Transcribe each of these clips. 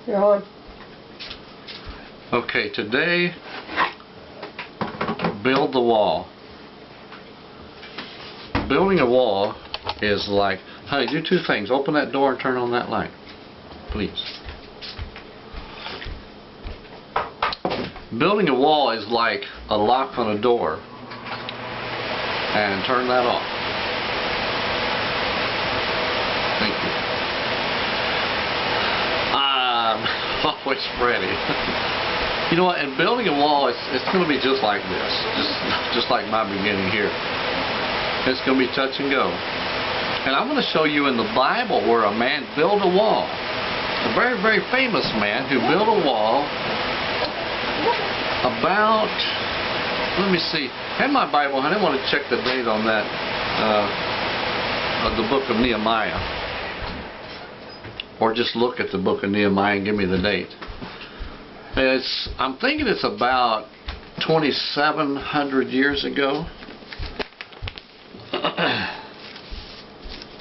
You're on. Okay, today, build the wall. Building a wall is like, honey, do two things. Open that door and turn on that light, please. Building a wall is like a lock on a door. And turn that off. Thank you. I'm always ready. You know what? In building a wall, it's going to be just like this, just like my beginning here. It's going to be touch and go. And I'm going to show you in the Bible where a man built a wall. A very, very famous man who built a wall about, let me see, I have my Bible, I didn't want to check the date on that, of the book of Nehemiah. Or just look at the book of Nehemiah and give me the date. I'm thinking it's about 2,700 years ago.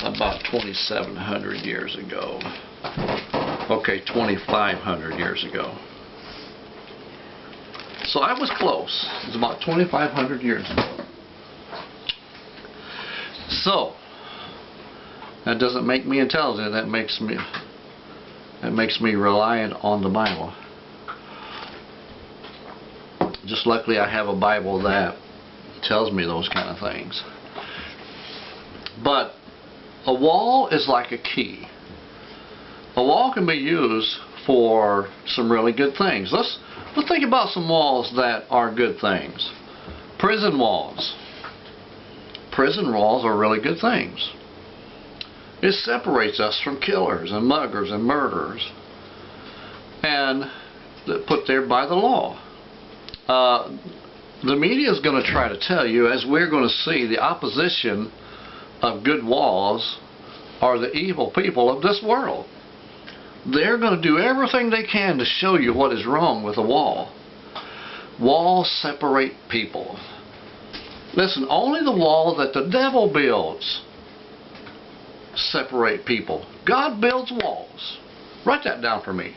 About 2,700 years ago. Okay, 2,500 years ago. So I was close. It was about 2,500 years ago. So that doesn't make me intelligent. That makes me reliant on the Bible. Just luckily I have a Bible that tells me those kind of things. But a wall is like a key. A wall can be used for some really good things. Let's think about some walls that are good things. Prison walls. Prison walls are really good things. It separates us from killers and muggers and murderers, and put there by the law. The media is going to try to tell you, as we're going to see, the opposition of good walls are the evil people of this world. They're going to do everything they can to show you what is wrong with a wall. Walls separate people. Listen, only the wall that the devil builds separate people. God builds walls. Write that down for me.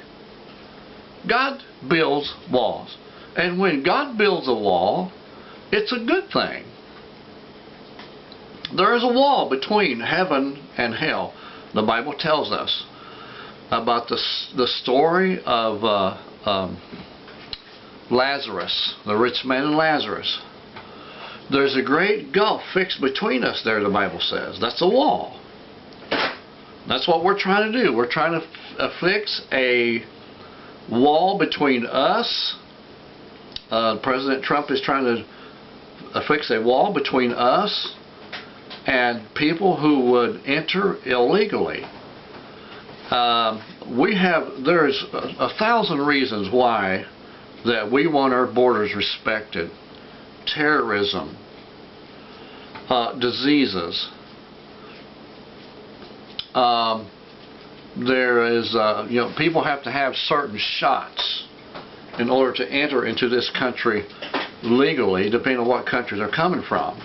God builds walls. And when God builds a wall, it's a good thing. There is a wall between heaven and hell. The Bible tells us about the story of Lazarus, the rich man and Lazarus. There's a great gulf fixed between us there, the Bible says. That's a wall. That's what we're trying to do. We're trying to fix a wall between us. President Trump is trying to fix a wall between us and people who would enter illegally. There's 1,000 reasons why that we want our borders respected. Terrorism, diseases. People have to have certain shots in order to enter into this country legally, depending on what country they're coming from.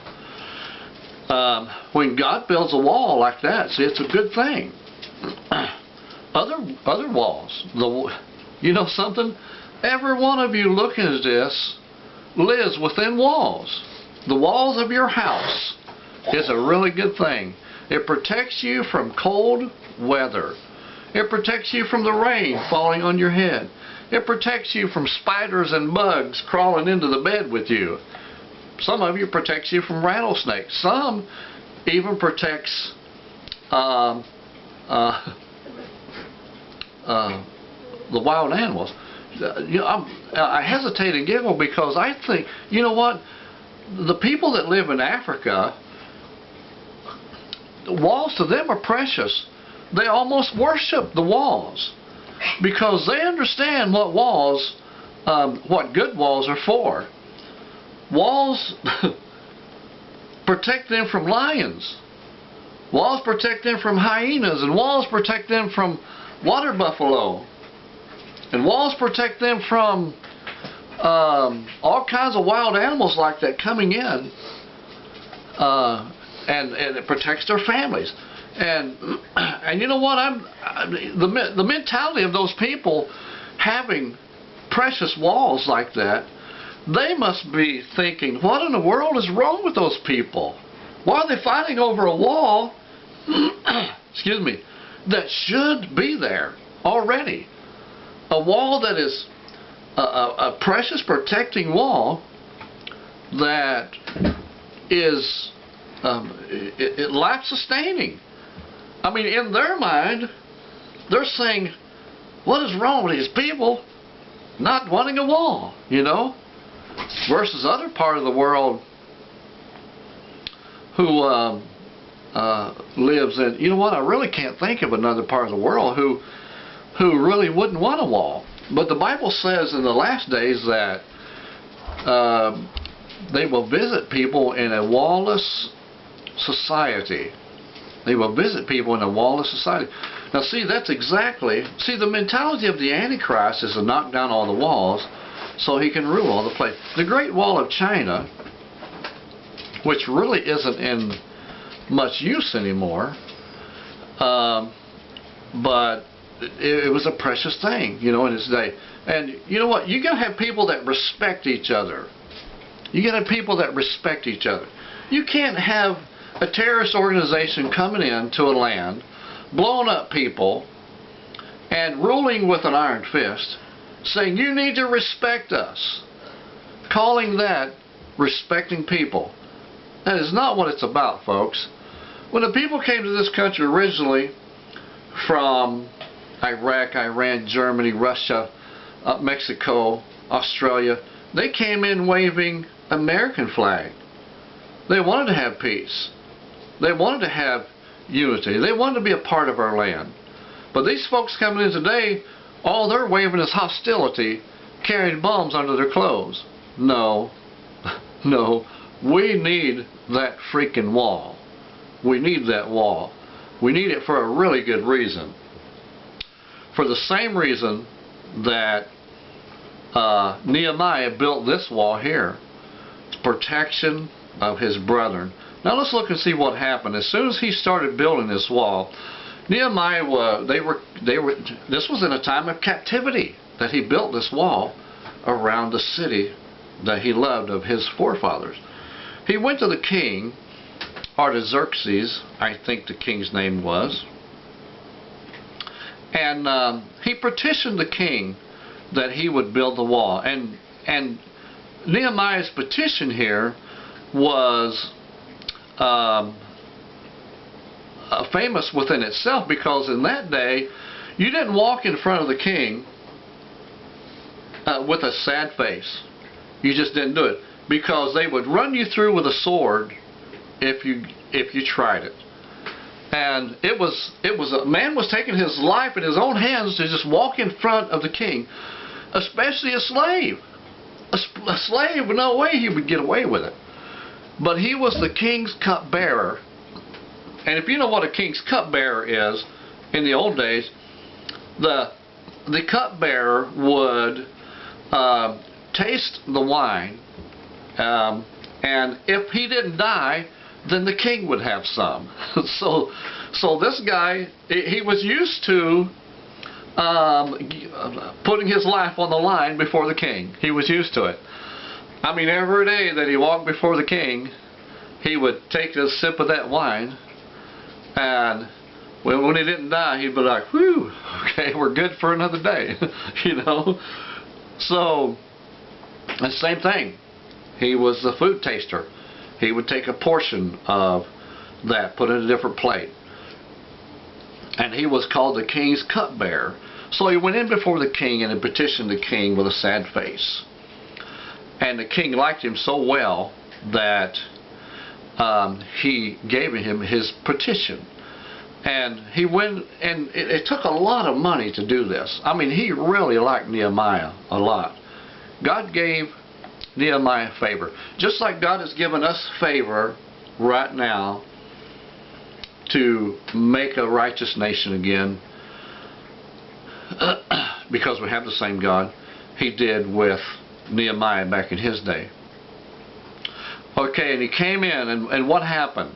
When God builds a wall like that, see, it's a good thing. Other walls, you know something? Every one of you looking at this lives within walls. The walls of your house is a really good thing. It protects you from cold weather. It protects you from the rain falling on your head. It protects you from spiders and bugs crawling into the bed with you. Some of you protects you from rattlesnakes. Some even protects the wild animals. I hesitate and giggle because I think, you know what? The people that live in Africa, walls to them are precious. They almost worship the walls because they understand what walls, what good walls are for. Walls protect them from lions. Walls protect them from hyenas, and walls protect them from water buffalo. And walls protect them from all kinds of wild animals like that coming in. And it protects their families. And you know what? The mentality of those people having precious walls like that, they must be thinking, what in the world is wrong with those people? Why are they fighting over a wall, excuse me, that should be there already? A wall that is a precious protecting wall that is it lacks sustaining. I mean, in their mind, they're saying, what is wrong with these people not wanting a wall, you know? Versus other part of the world who lives in, you know what, I really can't think of another part of the world who really wouldn't want a wall. But the Bible says in the last days that they will visit people in a wall-less society. They will visit people in a wall-less society. Now see, that's exactly, see, the mentality of the Antichrist is to knock down all the walls so he can rule all the place. The Great Wall of China, which really isn't in much use anymore, but it was a precious thing, you know, in its day. And you know what? You got to have people that respect each other. You got to have people that respect each other. You can't have a terrorist organization coming into a land, blowing up people, and ruling with an iron fist, saying you need to respect us. Calling that respecting people. That is not what it's about, folks. When the people came to this country originally from Iraq, Iran, Germany, Russia, Mexico, Australia, they came in waving American flag. They wanted to have peace. They wanted to have unity. They wanted to be a part of our land. But these folks coming in today, all they're waving is hostility, carrying bombs under their clothes. No, no, we need that freaking wall. We need that wall. We need it for a really good reason. For the same reason that Nehemiah built this wall here. It's protection of his brethren. Now let's look and see what happened. As soon as he started building this wall, Nehemiah this was in a time of captivity that he built this wall around the city that he loved of his forefathers. He went to the king, Artaxerxes, I think the king's name was, and he petitioned the king that he would build the wall. And Nehemiah's petition here was famous within itself, because in that day you didn't walk in front of the king with a sad face. You just didn't do it, because they would run you through with a sword if you tried it. And it was a man was taking his life in his own hands to just walk in front of the king, especially a slave. A slave, no way he would get away with it. But he was the king's cupbearer. And if you know what a king's cupbearer is, in the old days, the cupbearer would taste the wine, and if he didn't die, then the king would have some. So this guy, he was used to putting his life on the line before the king. He was used to it. I mean, every day that he walked before the king, he would take a sip of that wine, and when he didn't die, he'd be like, whew, okay, we're good for another day. You know? So, the same thing. He was the food taster. He would take a portion of that, put it in a different plate. And he was called the king's cupbearer. So he went in before the king and petitioned the king with a sad face. And the king liked him so well that he gave him his petition. And he went, and it took a lot of money to do this. I mean, he really liked Nehemiah a lot. God gave Nehemiah favor. Just like God has given us favor right now to make a righteous nation again, because we have the same God, He did with Nehemiah back in his day. Okay, and he came in, and what happened?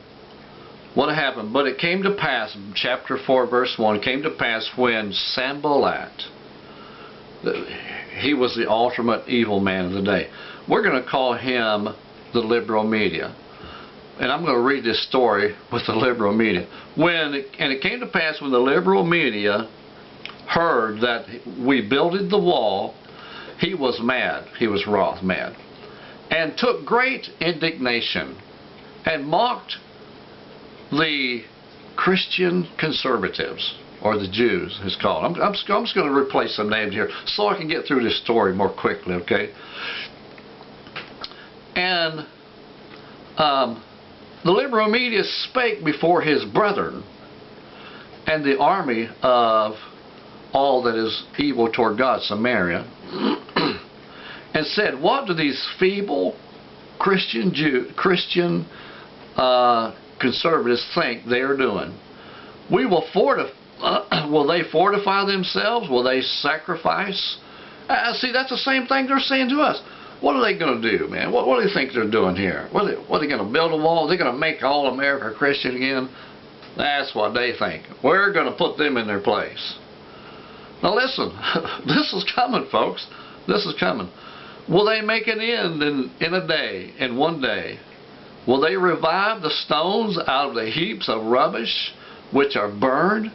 what happened? But it came to pass, chapter 4, verse 1, it came to pass when Sanballat, he was the ultimate evil man of the day. We're going to call him the liberal media. And I'm going to read this story with the liberal media. And it came to pass when the liberal media heard that we builded the wall, he was mad. He was wroth, mad. And took great indignation and mocked the Christian conservatives, or the Jews, it's called. I'm just going to replace some names here so I can get through this story more quickly, okay? And the liberal media spake before his brethren and the army of all that is evil toward God, Samaria, and said, what do these feeble Christian conservatives think they are doing? Will they fortify themselves? Will they sacrifice? See, that's the same thing they're saying to us. What are they going to do, man? What do they think they're doing here? What are they going to build a wall? Are they going to make all America Christian again? That's what they think. We're going to put them in their place. Now listen, this is coming, folks. This is coming. Will they make an end in a day, in one day? Will they revive the stones out of the heaps of rubbish which are burned?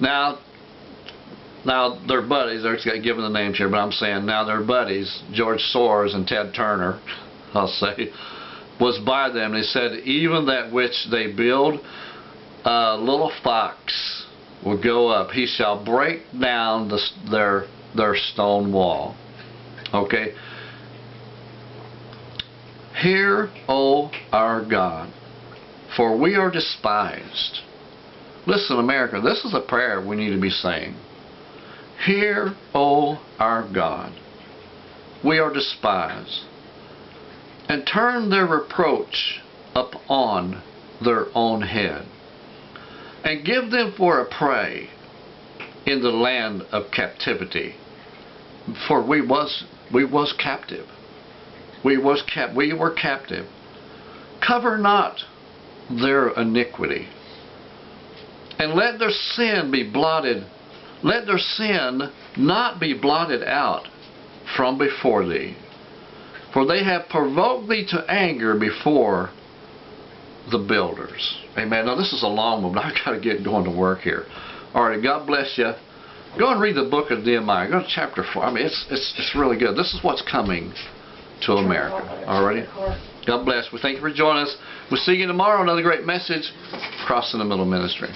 Now their buddies, they're giving the names here, but I'm saying now their buddies, George Soros and Ted Turner, I'll say, was by them. They said, even that which they build, a little fox will go up. He shall break down their stone wall. Okay. Hear, O our God, for we are despised. Listen, America, this is a prayer we need to be saying. Hear, O our God, we are despised, and turn their reproach upon their own head, and give them for a prey in the land of captivity. For we was captive. We were captive. Cover not their iniquity, and let their sin be blotted. Let their sin not be blotted out from before thee. For they have provoked thee to anger before the builders. Amen. Now this is a long one, but I've got to get going to work here. All right, God bless you. Go and read the book of Nehemiah. Go to chapter 4. I mean, it's really good. This is what's coming to America. All righty. God bless. We thank you for joining us. We'll see you tomorrow. Another great message. Crossing the Middle Ministry.